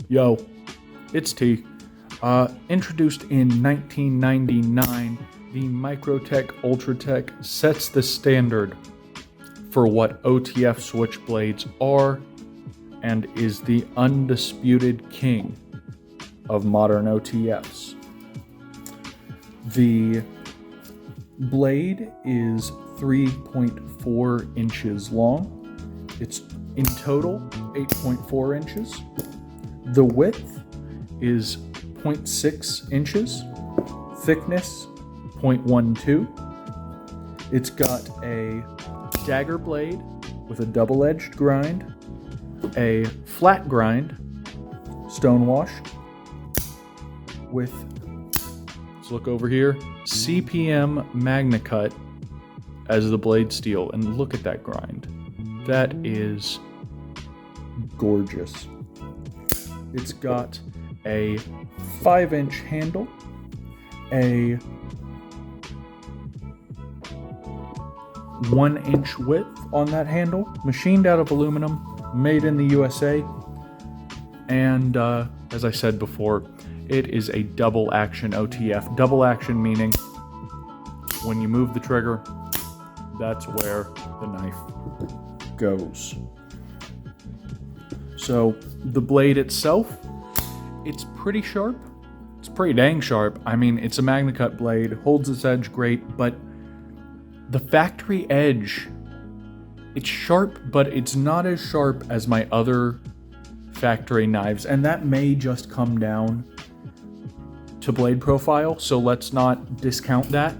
Yo, it's T. Introduced in 1999, the Microtech Ultratech sets the standard for what OTF switchblades are and is the undisputed king of modern OTFs. The blade is 3.4 inches long. It's in total 8.4 inches. The width is 0.6 inches. Thickness 0.12. It's got a dagger blade with a double-edged grind, a flat grind, stonewash, with, let's look over here, CPM Magnacut as the blade steel, and look at that grind. That is gorgeous. It's got a 5-inch handle, a 1-inch width on that handle, machined out of aluminum, made in the USA, and as I said before, it is a double action OTF. Double action meaning when you move the trigger, that's where the knife goes. So the blade itself, it's pretty sharp. It's pretty dang sharp. I mean, it's a Magnacut blade, holds its edge great, but the factory edge, it's sharp, but it's not as sharp as my other factory knives, and that may just come down to blade profile, so let's not discount that.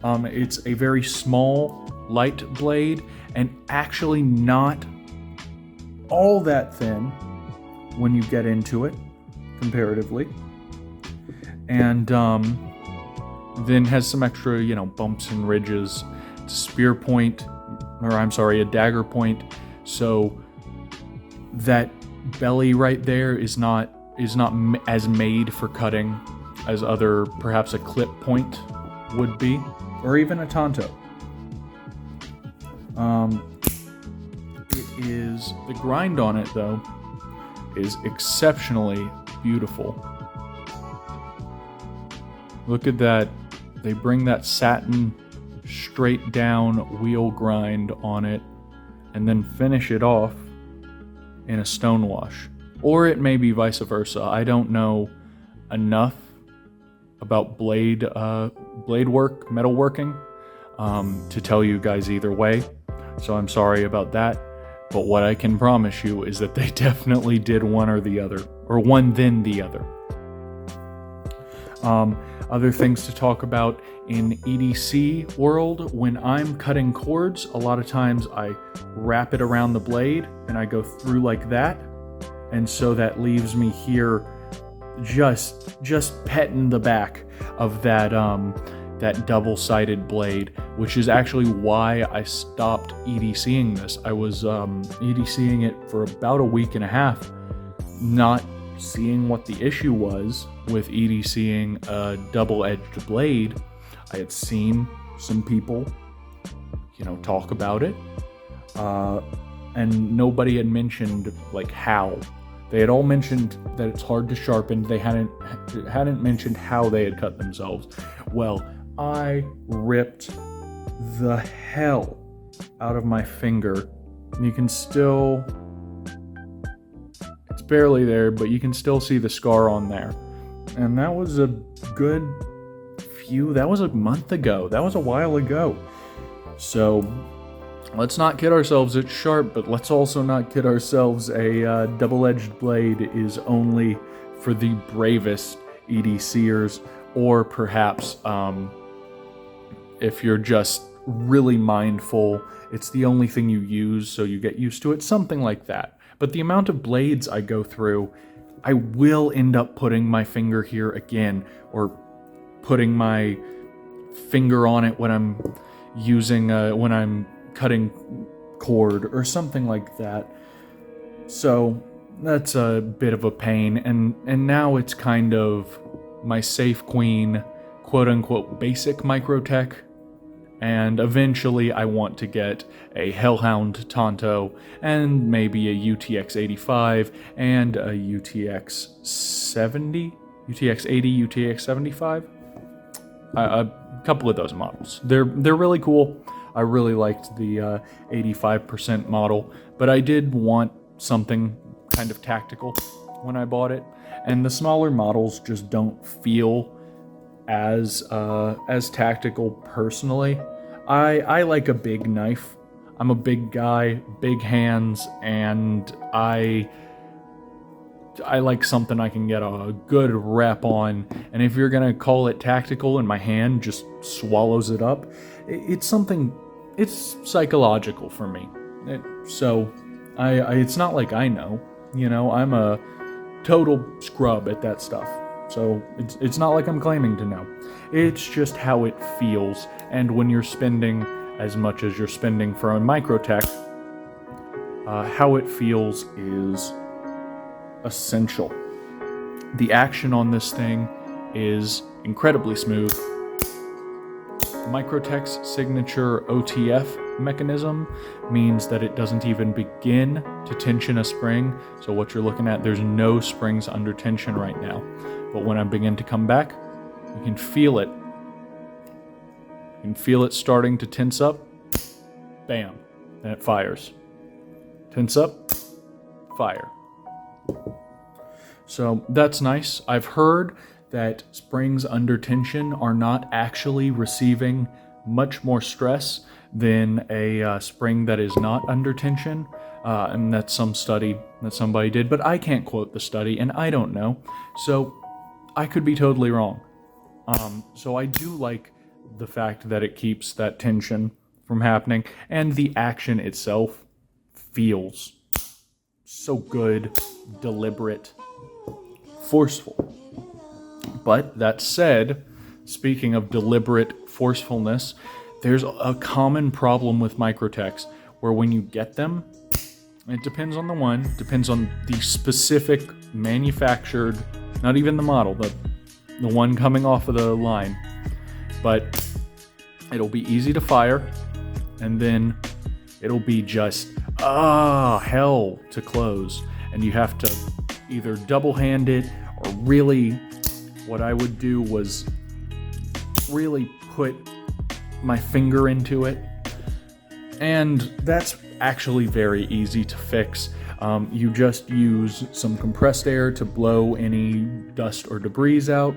It's a very small, light blade, and actually not all that thin when you get into it, comparatively. And then has some extra, bumps and ridges. It's a spear point, a dagger point, so that belly right there is not as made for cutting as perhaps a clip point would be, or even a tanto. The grind on it, though, is exceptionally beautiful. Look at that. They bring that satin straight down wheel grind on it and then finish it off in a stonewash. Or it may be vice versa. I don't know enough about blade work, metalworking, to tell you guys either way. So I'm sorry about that. But what I can promise you is that they definitely did one or the other, or one then the other. Other things to talk about in EDC world, when I'm cutting cords, a lot of times I wrap it around the blade and I go through like that. And so that leaves me here just petting the back of that double-sided blade, which is actually why I stopped EDCing this. I was EDCing it for about a week and a half, not seeing what the issue was with EDCing a double-edged blade. I had seen some people, talk about it, and nobody had mentioned how. They had all mentioned that it's hard to sharpen. They hadn't mentioned how they had cut themselves. Well, I ripped the hell out of my finger. You can still, it's barely there, but you can still see the scar on there. And that was that was a month ago. That was a while ago. So let's not kid ourselves, it's sharp, but let's also not kid ourselves. A double-edged blade is only for the bravest EDCers, or perhaps if you're just really mindful, it's the only thing you use, so you get used to it, something like that. But the amount of blades I go through, I will end up putting my finger here again, or putting my finger on it when I'm when I'm cutting cord or something like that. So that's a bit of a pain, and now it's kind of my safe queen, quote unquote basic Microtech And eventually I want to get a Hellhound Tonto and maybe a UTX 85 and a UTX 70, UTX 80, UTX 75. A couple of those models. They're really cool. I really liked the 85% model, but I did want something kind of tactical when I bought it, and the smaller models just don't feel as tactical personally. I like a big knife. I'm a big guy, big hands, and I like something I can get a good rep on. And if you're gonna call it tactical and my hand just swallows it up, it's psychological for me. So it's not like I know, I'm a total scrub at that stuff. So it's not like I'm claiming to know. It's just how it feels. And when you're spending as much as you're spending for a Microtech, how it feels is essential. The action on this thing is incredibly smooth. Microtech's signature OTF mechanism means that it doesn't even begin to tension a spring. So what you're looking at, there's no springs under tension right now. But when I begin to come back, you can feel it. You can feel it starting to tense up. Bam. And it fires. Tense up. Fire. So that's nice. I've heard that springs under tension are not actually receiving much more stress than a spring that is not under tension. And that's some study that somebody did, but I can't quote the study and I don't know. So I could be totally wrong. So I do like the fact that it keeps that tension from happening, and the action itself feels so good, deliberate, forceful. But that said, speaking of deliberate forcefulness, there's a common problem with Microtechs where when you get them, it depends on the one, depends on the specific manufactured, not even the model, the one coming off of the line, but it'll be easy to fire, and then it'll be just hell to close, and you have to either double hand it, or really what I would do was really put my finger into it, and that's actually very easy to fix. You just use some compressed air to blow any dust or debris out,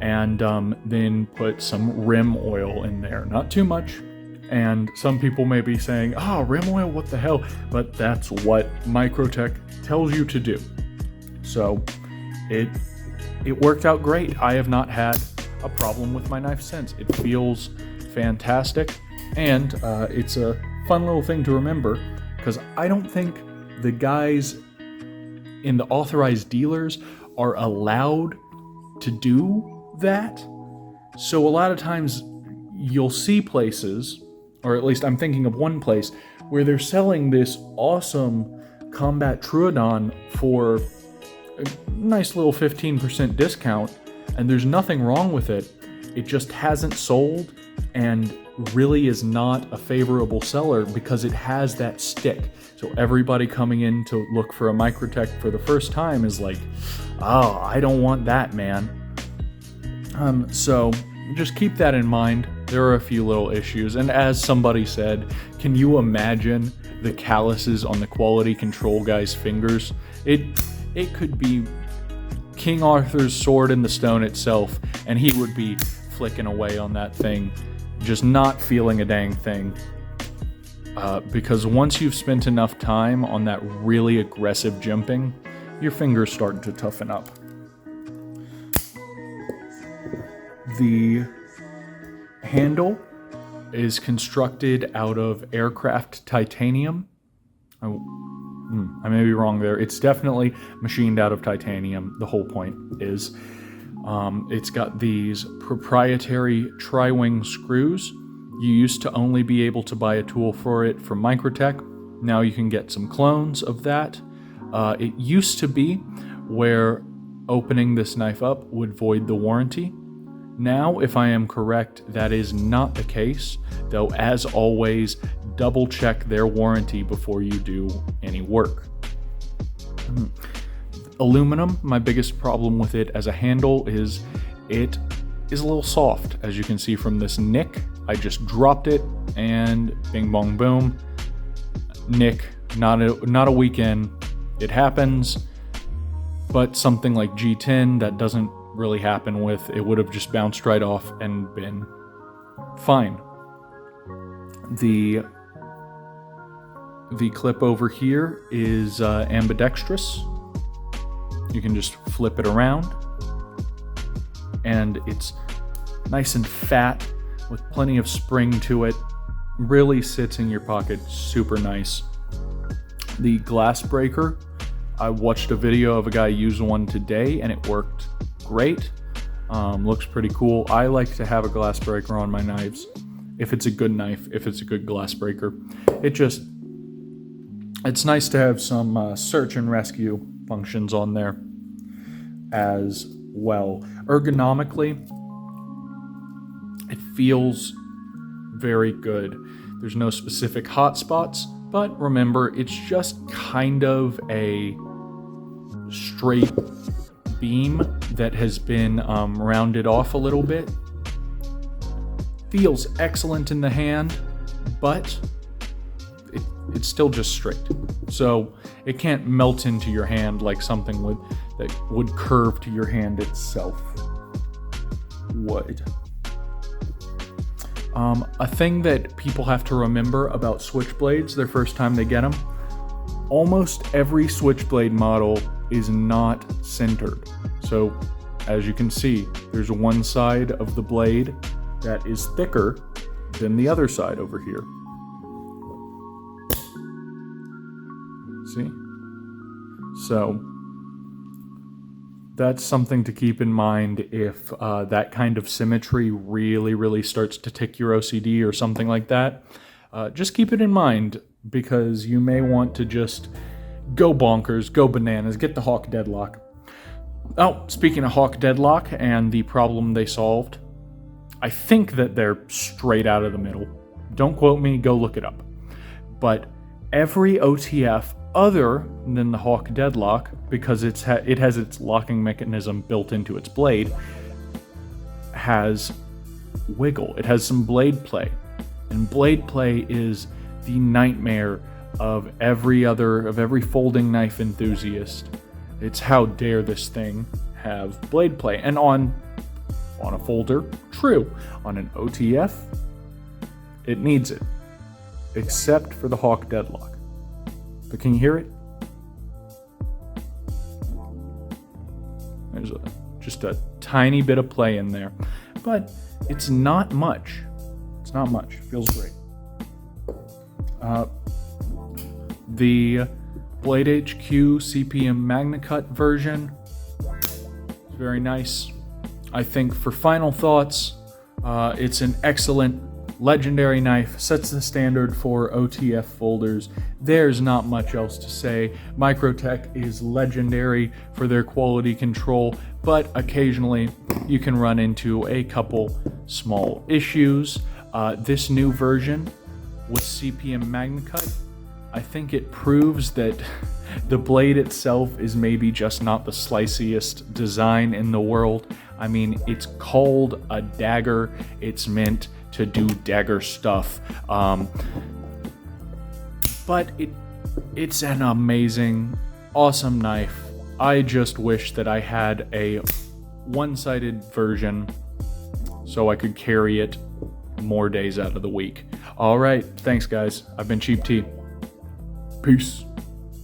and then put some rim oil in there. Not too much. And some people may be saying, rim oil, what the hell? But that's what Microtech tells you to do. So it worked out great. I have not had a problem with my knife since. It feels fantastic, and it's a fun little thing to remember, because I don't think the guys in the authorized dealers are allowed to do that. So a lot of times you'll see places, or at least I'm thinking of one place, where they're selling this awesome Combat Troodon for a nice little 15% discount, and there's nothing wrong with it. It just hasn't sold, and really is not a favorable seller because it has that stick. So everybody coming in to look for a Microtech for the first time is like, I don't want that, man. So just keep that in mind. There are a few little issues, and as somebody said, can you imagine the calluses on the quality control guy's fingers? It could be King Arthur's sword in the stone itself, and he would be flicking away on that thing, just not feeling a dang thing. Because once you've spent enough time on that really aggressive jumping, your fingers start to toughen up. The handle is constructed out of aircraft titanium. I may be wrong there. It's definitely machined out of titanium. The whole point is it's got these proprietary tri-wing screws. You used to only be able to buy a tool for it from Microtech. Now you can get some clones of that. It used to be where opening this knife up would void the warranty. Now, if I am correct, that is not the case, though as always, double check their warranty before you do any work. Aluminum, my biggest problem with it as a handle is it is a little soft. As you can see from this nick, I just dropped it and bing bong boom. Nick, not a weekend. It happens, but something like G10 that doesn't really happen with. It would have just bounced right off and been fine. The clip over here is ambidextrous. You can just flip it around, and it's nice and fat with plenty of spring to it. Really sits in your pocket super nice. The glass breaker, I watched a video of a guy use one today and it worked great. Looks pretty cool. I like to have a glass breaker on my knives. If it's a good knife, if it's a good glass breaker. It's nice to have some search and rescue functions on there as well. Ergonomically, it feels very good. There's no specific hot spots, but remember, it's just kind of a straight beam that has been rounded off a little bit. Feels excellent in the hand, but it's still just straight. So it can't melt into your hand like something that would curve to your hand itself would. A thing that people have to remember about switchblades their first time they get them, almost every switchblade model is not centered. So as you can see, there's one side of the blade that is thicker than the other side over here. See? So that's something to keep in mind if that kind of symmetry really starts to tick your OCD or something like that. Just keep it in mind, because you may want to just go bonkers, go bananas, get the Hawk deadlock. Oh, speaking of Hawk deadlock and the problem they solved, I think that they're straight out of the middle. Don't quote me, go look it up. But every OTF other than the Hawk deadlock, because it has its locking mechanism built into its blade, has wiggle. It has some blade play. And blade play is the nightmare of every folding knife enthusiast. It's how dare this thing have blade play. And on a folder, true. On an OTF, it needs it. Except for the Hawk deadlock. But can you hear it? There's just a tiny bit of play in there. But it's not much. It's not much. It feels great. The Blade HQ CPM Magnacut version is very nice. I think for final thoughts, it's an excellent legendary knife, sets the standard for OTF folders. There's not much else to say. Microtech is legendary for their quality control, but occasionally you can run into a couple small issues. This new version with CPM Magnacut, I think it proves that the blade itself is maybe just not the sliciest design in the world. I mean, it's called a dagger. It's meant to do dagger stuff. But it's an amazing, awesome knife. I just wish that I had a one-sided version so I could carry it more days out of the week. All right, thanks guys. I've been Cheap T. Peace.